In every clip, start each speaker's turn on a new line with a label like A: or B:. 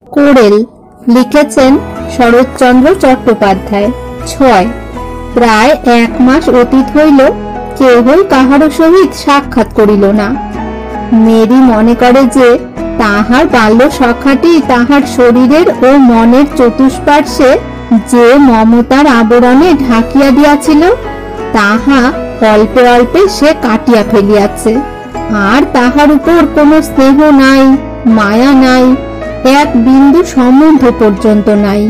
A: কোড়েল লিখেছেন শরৎচন্দ্র চট্টোপাধ্যায়। 6 প্রায় 1 মাস অতীত হইল, কেহই কাহারও সহিত সাক্ষাৎ করিল না। মেরি মনে করে যে তাহার বাল্য সখাটি তাহার শরীরের ও মনের চতুষ্পার্শ্বে যে মমতার আবরণে ঢাকিয়া দিয়াছিল তাহা অল্পে অল্পে সে কাটিয়া ফেলিয়াছে। আর তাহার উপর কোনো স্নেহ নাই, মায়া নাই, এক বিন্দু সম্বন্ধ পর্যন্ত নাই।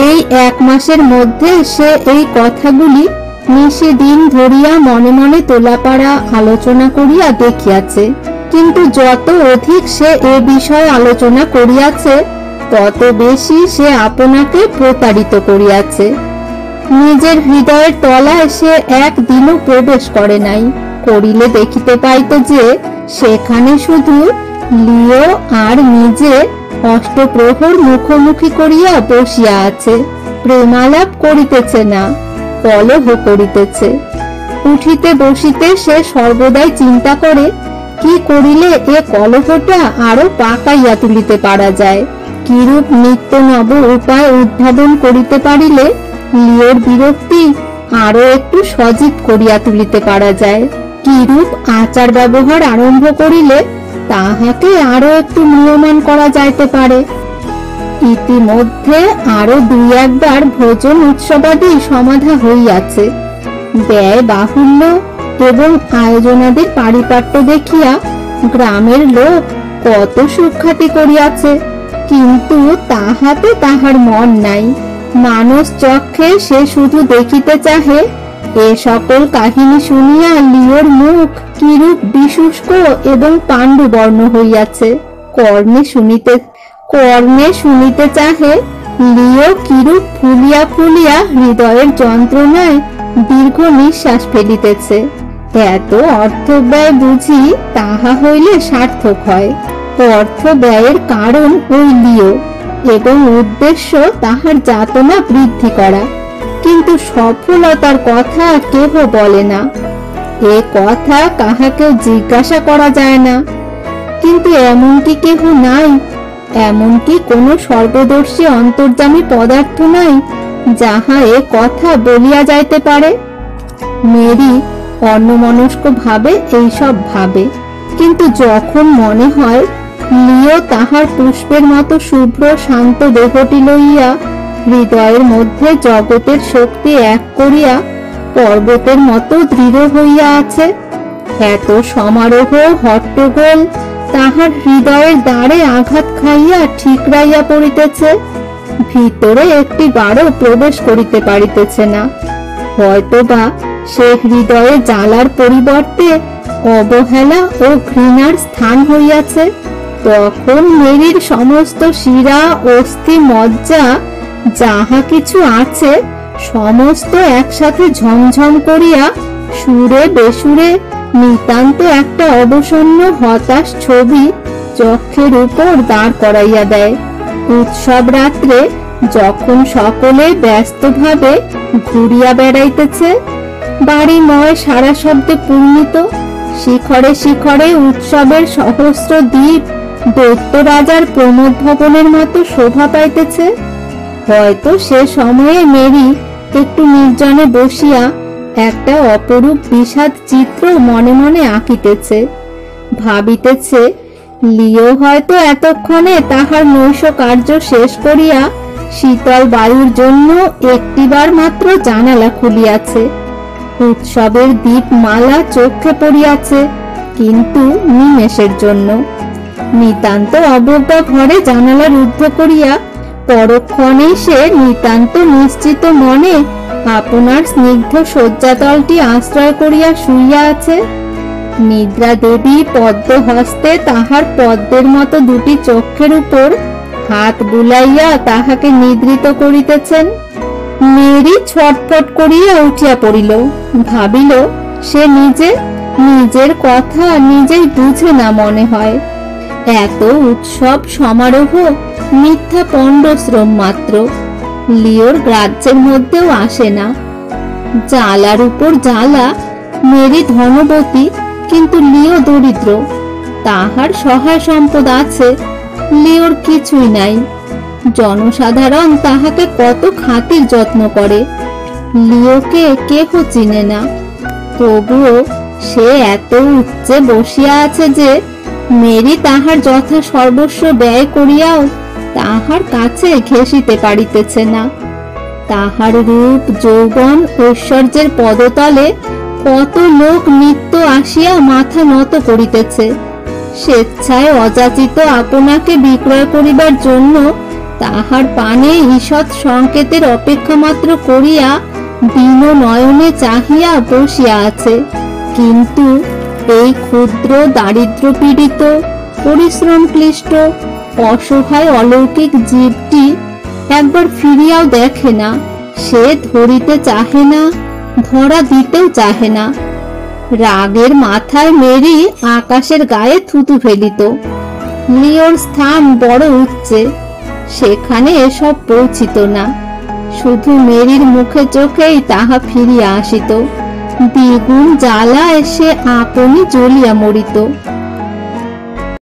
A: এই 1 মাসের মধ্যে সে এই কথাগুলি নিশি দিন ধরিয়া মনে মনে তোলাপাড়া আলোচনা করিয়া দেখিয়াছে। কিন্তু যত অধিক সে এ বিষয়ে আলোচনা করিয়াছে তত বেশি সে আপনাকে প্রতারিত করিয়াছে। নিজের হৃদয়ের তলায় সে একদিনও প্রবেশ করে নাই। করিলে দেখিতে পাইত যে সেখানে শুধু লিও আর নিজে অষ্টপ্রহর মুখোমুখি করিয়া বসিয়া আছে, প্রেমালাপ করিতেছে না, কলহ করিতেছে। উঠিতে বসিতে সে সর্বদাই চিন্তা করে কি করিলে এ কলহটা আরো পাকাইয়া তুলিতে পারা যায়, কিরূপ নিত্য নব উপায় উদ্ভাবন করিতে পারিলে লিওর বিরক্তি আরো একটু সজীব করিয়া তুলিতে পারা যায়, কিরূপ আচার ব্যবহার আরম্ভ করিলে তাহাকে আরো একটু নিয়মান করা যাইতে পারে। ইতিমধ্যে আরো 2-1 বার ভোজন উৎসবাদি সমাধা হইয়াছে। ব্যয় বাহুল্য এবং আয়োজনাদের পারিপাট্য দেখিয়া গ্রামের লোক কত সুখ্যাতি করিয়াছে, কিন্তু তাহাতে তাহার মন নাই। মানস চক্ষে সে শুধু দেখিতে চাহে এ সকল কাহিনী শুনিয়া লিওর মুখ কিরূপ বিশুষ্ক এবং পাণ্ডুবর্ণ হইয়াছে। কর্ণে শুনিতে চাহে লিও কিরূপ ফুলিয়া ফুলিয়া হৃদয়ের যন্ত্রণায় দীর্ঘ নিঃশ্বাস ফেলিতেছে। এত অর্থ ব্যয় বুঝি তাহা হইলে সার্থক হয়। অর্থ ব্যয়ের কারণ ওই লিও এবং উদ্দেশ্য তাহার যাতনা বৃদ্ধি করা, কিন্তু সফলতার কথা কেহ বলে না। এ কথা কাহাকেও জিজ্ঞাসা করা যায় না। কিন্তু এমন কি কেহ নাই, এমন কি কোনো সর্বদর্শী অন্তর্যামী পদার্থ নাই যাহা এ কথা বলিয়া যাইতে পারে? মেরি অন্যমনস্ক ভাবে এইসব ভাবে, কিন্তু যখন মনে হয় লিও তাহার পুষ্পের মতো শুভ্র শান্ত দেহটি লইয়া হৃদয়ের মধ্যে জগতের শক্তি এক করিয়া পর্বতের মতো দৃঢ় হইয়া আছে, এত সমারোহ হট্টগোল তাহার হৃদয়ের দ্বারে আঘাত খাইয়া ঠিকরাইয়া পড়িতেছে, ভিতরে একটি বারও প্রবেশ করিতে পারিতেছে না। হয়তোবা সে হৃদয়ে জ্বালার পরিবর্তে অবহেলা ও ঘৃণার স্থান হইয়াছে। তখন মেরির সমস্ত শিরা অস্থি মজ্জা যাহা কিছু আছে সমস্ত একসাথে ঝমঝম করিয়া সুরে বেসুরে নিতান্ত একটা অবসন্ন হতাশ ছবি চক্ষের উপর দাঁড় করাইয়া দেয়। উৎসব রাত্রে যখন সকলে ব্যস্তভাবে ঘুরিয়া বেড়াইতেছে, বাড়িময় সারা শব্দে পূর্ণিত, শিখরে শিখরে উৎসবের সহস্র দ্বীপ দৈত্য রাজার প্রমোদ ভবনের মতো শোভা পাইতেছে, হয়তো সে সময়ে মেরি একটু নির্জনে বসিয়া একটা অপরূপ বিষাদ চিত্র মনে মনে আঁকিতেছে, ভাবিতেছে লিও হয়তো এতক্ষণে তাহার নৈশ কার্য শেষ করিয়া শীতল বায়ুর জন্য একটিবার মাত্র জানালা খুলিয়াছে, উৎসবের দীপমালা চোখে পড়িয়াছে, কিন্তু নিমেষের জন্য। নিতান্ত অবজ্ঞা ঘরে জানালা রুদ্ধ করিয়া পরক্ষণেই সে নিতান্ত নিশ্চিত মনে আপনার স্নিগ্ধ শয্যাতলটি আশ্রয় করিয়া শুইয়া আছে। নিদ্রা দেবী পদ্ম হস্তে তাহার পদ্মের মতো দুটি চক্ষের উপর হাত বুলাইয়া তাহাকে নিদ্রিত করিতেছেন। মেরি ছটফট করিয়া উঠিয়া পড়িল, ভাবিল সে নিজের কথা নিজেই বুঝে না মনে হয়। এত উৎসব সমারোহ মিথ্যা পণ্ডশ্রম মাত্র, লিওর গ্রাহ্যের মধ্যেও আসে না। জ্বালার উপর জ্বালা, মেরি ধনবতী কিন্তু লিও দরিদ্র, তাহার সহায় সম্পদ আছে, লিওর কিছুই নাই। জনসাধারণ তাহাকে কত খাতির যত্ন করে। লিওকে কেহ চিনে না, তবুও সে এত উচ্চে বসিয়া আছে যে মেরি তাহার যথা সর্বস্ব ব্যয় করিয়াও তাহার কাছে ঘেঁষিতে পারিতেছে না। তাহার রূপ যৌবন ঐশ্বর্যের পদতলে কত লোক নিত্য আসিয়া মাথা নত করিতেছে। স্বেচ্ছায় অযাচিত আপনাকে বিক্রয় করিবার জন্য তাহার পানে ঈষৎ সংকেতের অপেক্ষা মাত্র করিয়া দীন নয়নে চাহিয়া বসিয়া আছে। কিন্তু এই ক্ষুদ্র দারিদ্র পীড়িত পরিশ্রম ক্লিষ্ট অসহায় অলৌকিক জীবটি একবার ফিরিয়াও দেখে না। সে ধরিতে চাহে না, ধরা দিতেও চাহে না। রাগের মাথায় মেরি আকাশের গায়ে থুতু ফেলিত। লিওর স্থান বড় উচ্চে, সেখানে এসব পৌঁছিত না। শুধু মেরির মুখে চোখেই তাহা ফিরিয়া আসিত। দ্বিগুণ জ্বালা এসে আপনি জ্বলিয়া মরিত।